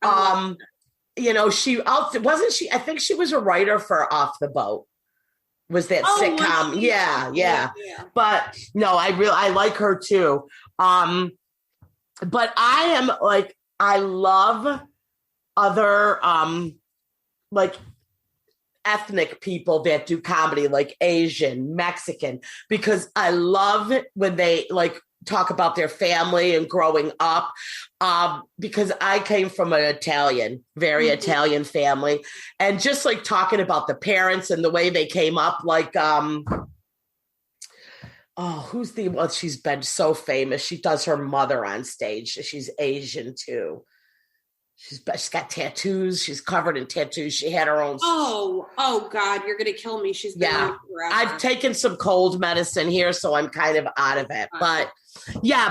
I think she was a writer for Off the Boat. Was that sitcom? Yeah. But no, I like her too. But I am like, I love other like ethnic people that do comedy, like Asian, Mexican, because I love it when they like talk about their family and growing up, because I came from an very Italian family, and just like talking about the parents and the way they came up, like she's been so famous. She does her mother on stage. She's Asian too. She's got tattoos. She's covered in tattoos. She had her own. Oh God, you're gonna kill me. She's been on forever. I've taken some cold medicine here, so I'm kind of out of it. But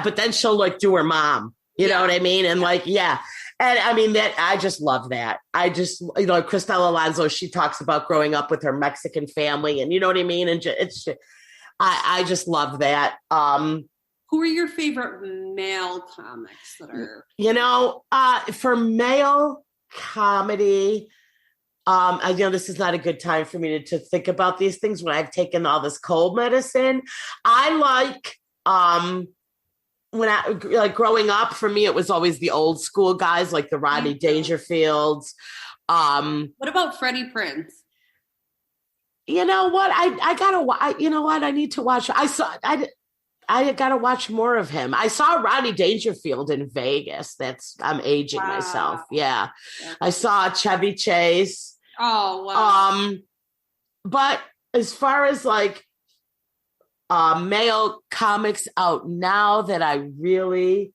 but then she'll like do her mom. You know what I mean? And and I mean that I just love that. I just Cristela Alonso. She talks about growing up with her Mexican family, and you know what I mean. And I just love that. Who are your favorite male comics that are? For male comedy, I know this is not a good time for me to think about these things when I've taken all this cold medicine. I like, when I like growing up, for me, it was always the old school guys like the Rodney Dangerfields. What about Freddie Prinze? You know what? I need to watch. I got to watch more of him. I saw Rodney Dangerfield in Vegas. I'm aging myself. Yeah. I saw Chevy Chase. Oh, wow. But as far as like male comics out now that I really,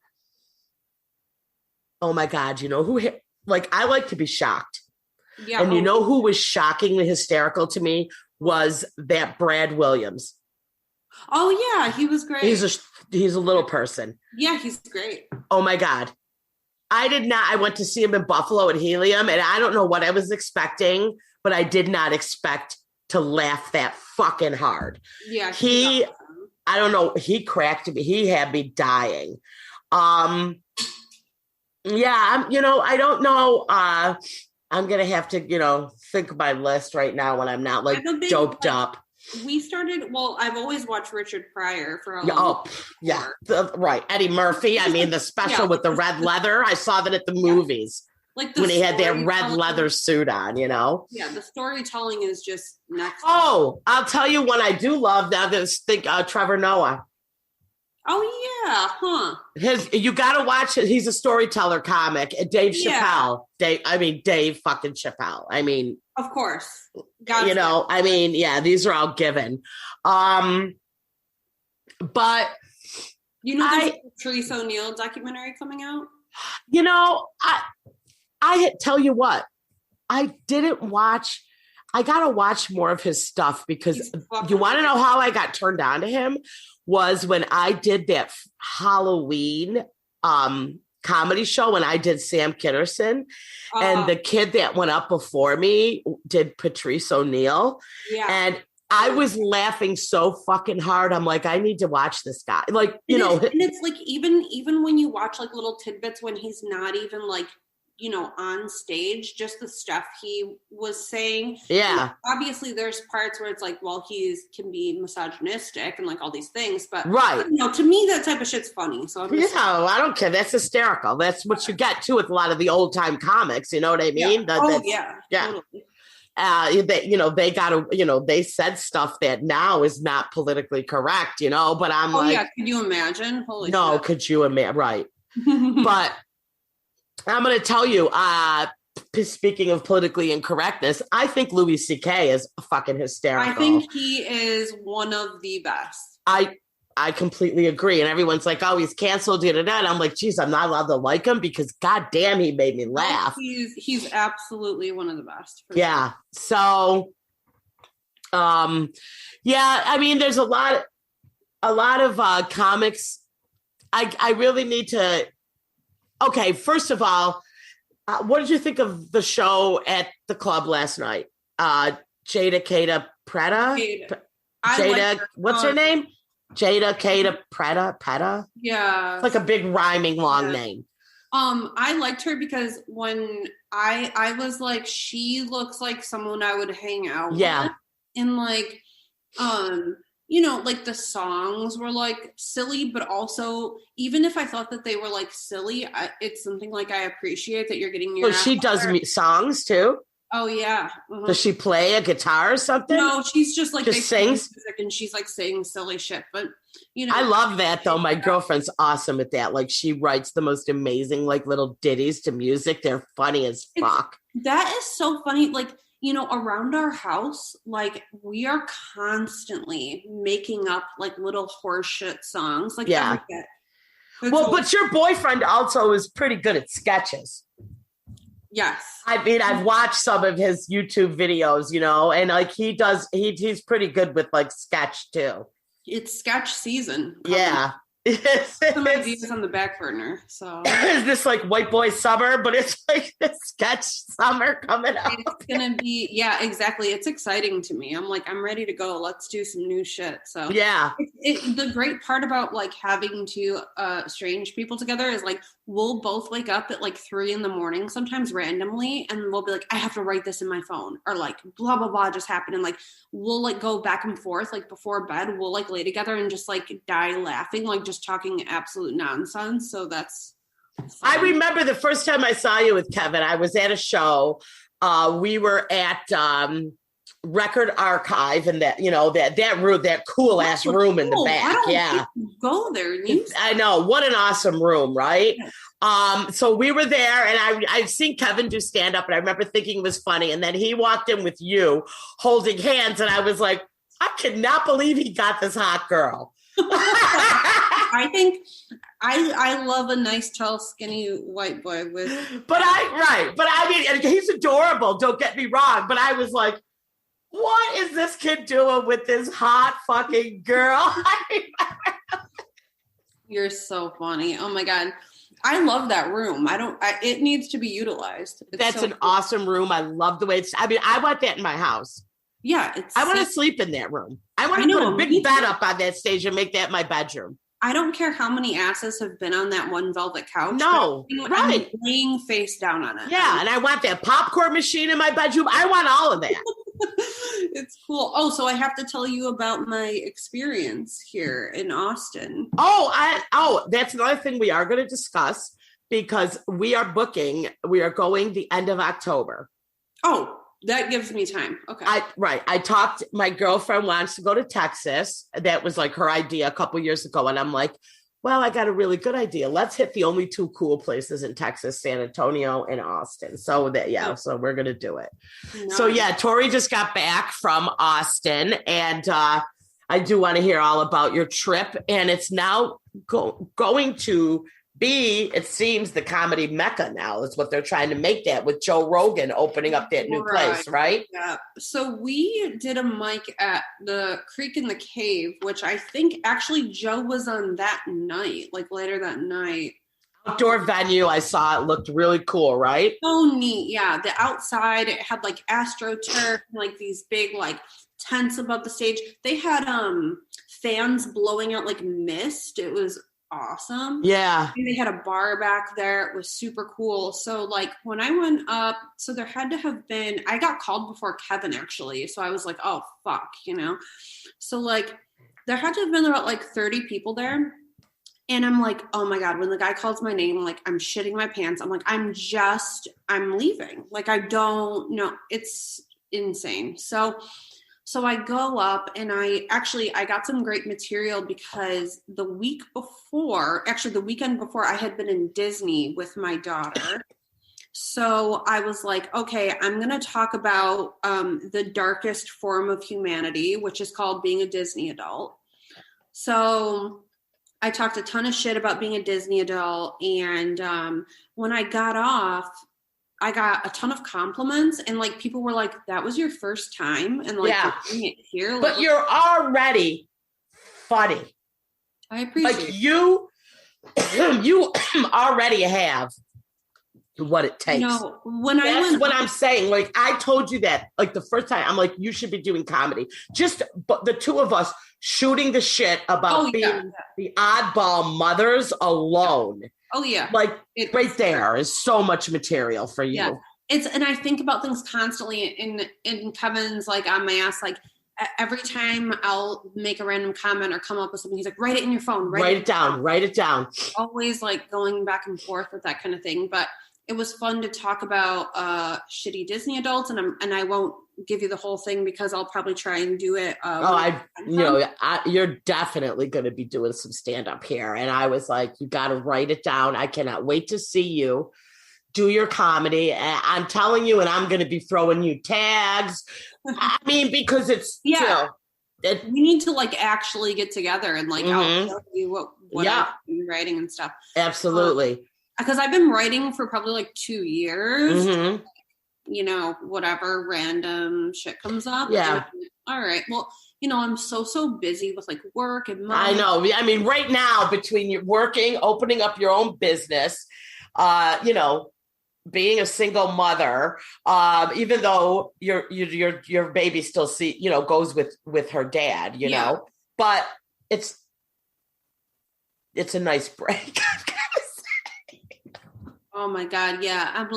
oh my God, who, like, I like to be shocked. Yeah. And you know who was shockingly hysterical to me was that Brad Williams. Oh yeah, he was great. He's a little person. Yeah, he's great. Oh my God. I went to see him in Buffalo at Helium, and I don't know what I was expecting, but I did not expect to laugh that fucking hard. Yeah. I don't know, he cracked me. He had me dying. I don't know. I'm going to have to, think of my list right now when I'm not like doped up. I've always watched Richard Pryor for a long time. Yeah. Right. Eddie Murphy. I mean, the special with the red leather. I saw that at the movies. Like when he had that red leather suit on, Yeah, the storytelling is just next. Oh, I'll tell you one I do love now. Trevor Noah. Oh yeah, You got to watch it. He's a storyteller comic. Dave Chappelle. Dave fucking Chappelle. I mean, of course. These are all given. But there's a Teresa O'Neill documentary coming out. I tell you what, I didn't watch. I gotta watch more of his stuff because you want to know how I got turned on to him was when I did that Halloween comedy show when I did Sam Kitterson, and the kid that went up before me did Patrice O'Neill. Yeah. And I was laughing so fucking hard. I'm like, I need to watch this guy. Like, and it's like, even when you watch like little tidbits when he's not even like, on stage, just the stuff he was saying. Yeah. Obviously there's parts where it's like, well, can be misogynistic and like all these things, but right. To me, that type of shit's funny. So I don't care. That's hysterical. That's what you get too with a lot of the old time comics. You know what I mean? Yeah. Totally. They gotta, they said stuff that now is not politically correct, but I'm could you imagine? Holy shit. Could you imagine? Right. But I'm going to tell you, speaking of politically incorrectness, I think Louis C.K. is fucking hysterical. I think he is one of the best. I completely agree. And everyone's like, oh, he's canceled, and I'm like, geez, I'm not allowed to like him because goddamn, he made me laugh. He's absolutely one of the best. Yeah. Sure. So, there's a lot of comics. I really need to. Okay, first of all, what did you think of the show at the club last night? Jada Cada Preta? Jada, what's her name? Jada Cada Preta? Yeah. It's like a big rhyming long name. I liked her because when I was like, she looks like someone I would hang out with. And like, you know, like the songs were like silly, but also even if I thought that they were like silly, it's something like I appreciate that you're getting your. So she does songs too? Oh yeah. Uh-huh. Does she play a guitar or something? No, she's just like sings music and she's like saying silly shit. But you know, I love that though. My girlfriend's awesome at that. Like she writes the most amazing like little ditties to music. They're funny as fuck. That is so funny. Like, you know, around our house, like we are constantly making up like little horseshit songs. Like well, but your boyfriend also is pretty good at sketches. Yes. I mean, I've watched some of his YouTube videos, you know, and like he's pretty good with like sketch too. It's sketch season. Yeah. Some ideas on the back burner. So is this like white boy summer, but it's like the sketch summer coming up. It's gonna be, yeah, exactly. It's exciting to me. I'm like, I'm ready to go. Let's do some new shit. So yeah, the great part about like having two strange people together is like we'll both wake up at like 3 a.m, sometimes randomly, and we'll be like, I have to write this in my phone, or like blah blah blah just happened, and like we'll like go back and forth. Like before bed, we'll like lay together and just like die laughing, like just talking absolute nonsense. So that's fun. I remember the first time I saw you with Kevin, I was at a show. We were at Record Archive, and that, you know, that room, that cool ass room in the back. Go there. I know, what an awesome room, right? So we were there, and I've seen Kevin do stand up, and I remember thinking it was funny. And then he walked in with you holding hands, and I was like, I cannot believe he got this hot girl. I think I love a nice, tall, skinny white boy with. But I mean, he's adorable. Don't get me wrong. But I was like, what is this kid doing with this hot fucking girl? You're so funny. Oh my God. I love that room. It needs to be utilized. That's an awesome room. I love the way I want that in my house. Yeah. I want to sleep in that room. I want to put a big bed up on that stage and make that my bedroom. I don't care how many asses have been on that one velvet couch. No, right. I'm laying face down on it. Yeah, and I want that popcorn machine in my bedroom. I want all of that. It's cool. Oh, so I have to tell you about my experience here in Austin. That's another thing we are going to discuss, because we are going the end of October. Oh, that gives me time. Okay. My girlfriend wants to go to Texas. That was like her idea a couple years ago. And I'm like, well, I got a really good idea. Let's hit the only 2 cool places in Texas, San Antonio and Austin. So so we're going to do it. Nice. So yeah, Tori just got back from Austin, and I do want to hear all about your trip. And it's now going to be, it seems, the comedy mecca now. Is what they're trying to make that, with Joe Rogan opening up that new place, right? Yeah. So we did a mic at the Creek in the Cave, which I think actually Joe was on that night, like later that night. Outdoor venue. I saw it looked really cool, right? So neat. Yeah. The outside, it had like AstroTurf, like these big like tents above the stage. They had fans blowing out like mist. It was awesome. Yeah. And they had a bar back there. It was super cool. So like when I went up, so there had to have been, I got called before Kevin actually. So I was like, oh fuck, you know? So like there had to have been about like 30 people there. And I'm like, oh my God, when the guy calls my name, like I'm shitting my pants. I'm like, I'm leaving. Like, I don't know. It's insane. So I go up, and I got some great material, because the weekend before, I had been in Disney with my daughter. So I was like, okay, I'm going to talk about the darkest form of humanity, which is called being a Disney adult. So I talked a ton of shit about being a Disney adult. And when I got off, I got a ton of compliments, and like people were like, that was your first time, and like you're doing it here. Like, but you're already funny. I appreciate like you already have what it takes. No, that's what I'm saying. Like I told you that like the first time, I'm like, you should be doing comedy. Just the 2 of us shooting the shit about being the oddball mothers alone. Oh yeah. Like right there is so much material for you. Yeah. And I think about things constantly in Kevin's like on my ass, like every time I'll make a random comment or come up with something, he's like, write it in your phone. Write it down. Always like going back and forth with that kind of thing. But it was fun to talk about shitty Disney adults, and I won't give you the whole thing because I'll probably try and do it. You're definitely going to be doing some stand up here. And I was like, you got to write it down. I cannot wait to see you do your comedy. I'm telling you, and I'm going to be throwing you tags. I mean, because it's, we need to like actually get together and like I'll tell you what I've been writing and stuff. Absolutely. Because I've been writing for probably like 2 years. You know, whatever random shit comes up. Yeah. All right. Well, you know, I'm so busy with like work and money. I know. I mean, right now, between you working, opening up your own business, you know, being a single mother, even though your baby still goes with her dad, you know, but it's a nice break. Oh my God. Yeah. I'm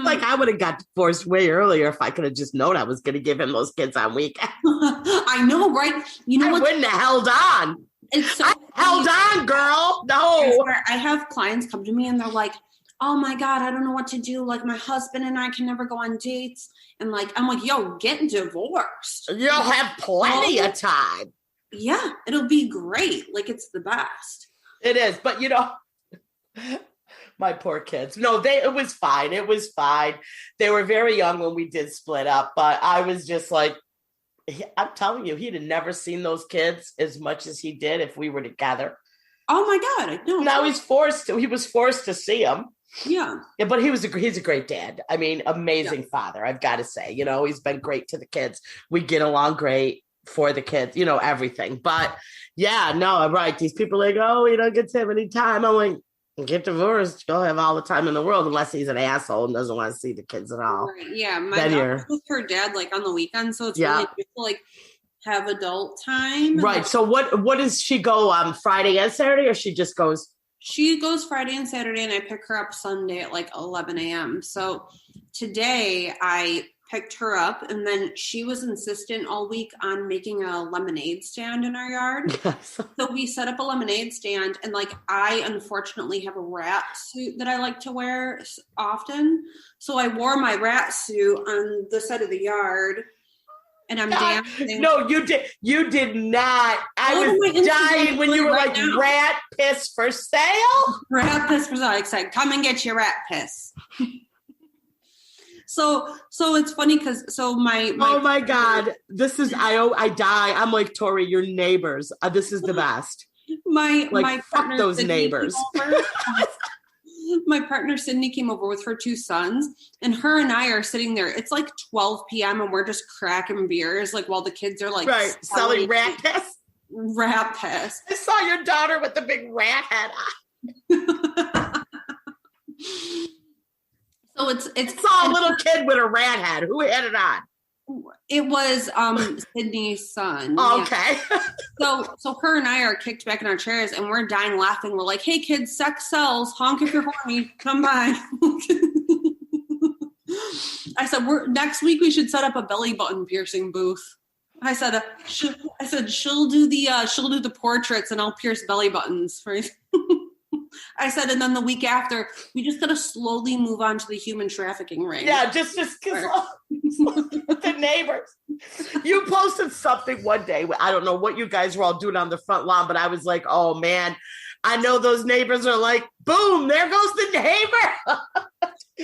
like, I would have got divorced way earlier if I could have just known I was going to give him those kids on weekends. I know, right? You know, I wouldn't have held on. I held on, girl. No. I have clients come to me and they're like, oh my God, I don't know what to do. Like my husband and I can never go on dates. And like, I'm like, yo, get divorced. You'll have plenty of time. Yeah. It'll be great. Like it's the best. It is. But you know, my poor kids. No, it was fine. It was fine. They were very young when we did split up, but I was just like, I'm telling you, he'd have never seen those kids as much as he did if we were together. Oh my God. No. Now he was forced to see them. Yeah. But he's a great dad. I mean, amazing father, I've got to say. You know, he's been great to the kids. We get along great for the kids, you know, everything. But yeah, no, I'm right. These people like, oh, you don't get to have any time. I'm like, get divorced, you'll have all the time in the world unless he's an asshole and doesn't want to see the kids at all. Right. Yeah, my daughter's with her dad like on the weekend, so it's really good to like have adult time. Right. So what does she go on Friday and Saturday, or she just goes? She goes Friday and Saturday, and I pick her up Sunday at like 11 a.m. So today I picked her up, and then she was insistent all week on making a lemonade stand in our yard. Yes. So we set up a lemonade stand, and like I unfortunately have a rat suit that I like to wear often. So I wore my rat suit on the side of the yard, and I'm dancing. No, you did not. I was dying when you were like, rat piss for sale? Rat piss for sale. I said, come and get your rat piss. So it's funny because my oh my God, this is I die. I'm like, Tori, your neighbors. This is the best. My fuck those Sydney neighbors. My partner Sydney came over with her 2 sons, and her and I are sitting there. It's like 12 p.m. and we're just cracking beers, like while the kids are like selling rat piss. Rat piss. I saw your daughter with the big rat head on. So it's saw a little kid with a rat head. Who had it on? It was Sydney's son. Oh, okay. So her and I are kicked back in our chairs and we're dying laughing. We're like, hey kids, sex sells. Honk if you're horny. Come by. I said, next week we should set up a belly button piercing booth. I said she'll do the portraits and I'll pierce belly buttons. I said, and then the week after, we just got to slowly move on to the human trafficking ring. Yeah, just the neighbors. You posted something one day. I don't know what you guys were all doing on the front lawn, but I was like, oh man, I know those neighbors are like, boom, there goes the neighbor.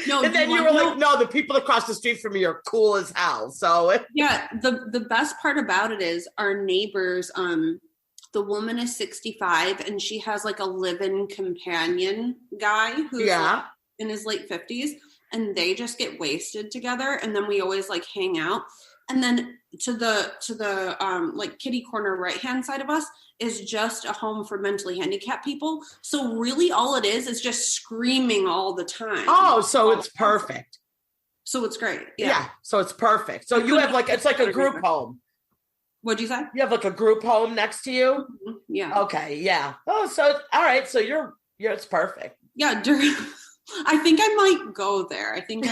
No, and then you were like, no, the people across the street from me are cool as hell. So yeah, the best part about it is our neighbors, the woman is 65 and she has like a live-in companion guy who's like in his late 50s, and they just get wasted together, and then we always like hang out. And then to the like kitty corner right hand side of us is just a home for mentally handicapped people. So really all it is just screaming all the time. Oh, so it's perfect. So it's great. Yeah. So it's perfect. So you have like, it's like a group home. What'd you say? You have like a group home next to you? Mm-hmm. Yeah. Okay. Yeah. Oh, so all right. So you're Yeah, it's perfect. Yeah, I think I might go there. I think